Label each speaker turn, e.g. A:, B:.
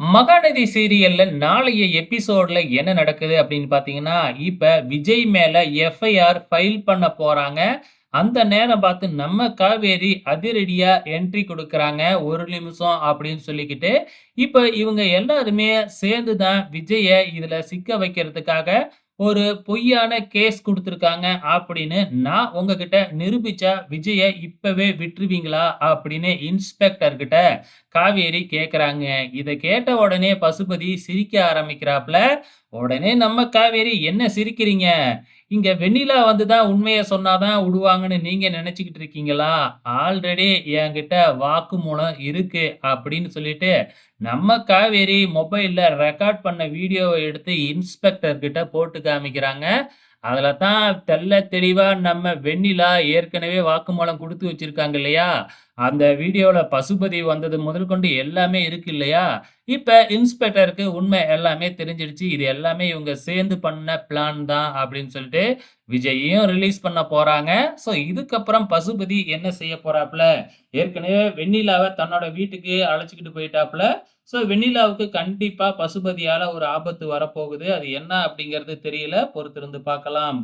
A: மகாநதி சீரியல்ல நாளைய எபிசோட்ல என்ன நடக்குது அப்படின்னு பார்த்தீங்கன்னா, இப்ப விஜய் மேல எஃப்ஐஆர் ஃபைல் பண்ண போறாங்க. அந்த நேரம் பார்த்து நம்ம காவேரி அதிரடியா என்ட்ரி குடுக்குறாங்க. 1 நிமிஷம் அப்படின்னு சொல்லிக்கிட்டு. இப்ப இவங்க எல்லாருமே சேர்ந்து தான் விஜய இதுல சிக்க வைக்கிறதுக்காக ஒரு பொய்யான கேஸ் குடுத்துருக்காங்க அப்படின்னு நான் உங்ககிட்ட நிரூபிச்சா விஜய இப்பவே விட்டுருவீங்களா? அப்படின்னு இன்ஸ்பெக்டர் கிட்ட காவேரி கேட்குறாங்க. இத கேட்ட உடனே பசுபதி சிரிக்க ஆரம்பிக்கிறாப்ல. உடனே நம்ம காவேரி, "என்ன சிரிக்கிறீங்க? இங்க வெண்ணிலா வந்து தான் உண்மைய சொன்னா தான் உடுவாங்கன்னு நீங்க நெனச்சுக்கிட்டு இருக்கீங்களா? ஆல்ரெடி என்கிட்ட வாக்குமூலம் இருக்கு." அப்படின்னு சொல்லிட்டு, நம்ம காவேரி மொபைல்ல ரெக்கார்ட் பண்ண வீடியோவ எடுத்து இன்ஸ்பெக்டர் கிட்ட போட்டு காமிக்கிறாங்க. அதுல தான் தெள்ள தெளிவா நம்ம வெண்ணிலா ஏற்கனவே வாக்குமூலம் குடுத்து வச்சிருக்காங்க இல்லையா? அந்த வீடியோல பசுபதி வந்தது முதற்கொண்டு எல்லாமே இருக்கு இல்லையா? இப்ப இன்ஸ்பெக்டருக்கு உண்மை எல்லாமே தெரிஞ்சிடுச்சு. இது எல்லாமே இவங்க சேர்ந்து பண்ண பிளான் தான் அப்படின்னு சொல்லிட்டு, விஜய்யையும் ரிலீஸ் பண்ண போறாங்க. ஸோ இதுக்கப்புறம் பசுபதி என்ன செய்ய போறாப்ல? ஏற்கனவே வெண்ணிலாவ தன்னோட வீட்டுக்கு அழைச்சுக்கிட்டு போயிட்டாப்ல. ஸோ வெண்ணிலாவுக்கு கண்டிப்பா பசுபதியால ஒரு ஆபத்து வரப்போகுது. அது என்ன அப்படிங்கிறது தெரியல. பொறுத்திருந்து பார்க்கலாம்.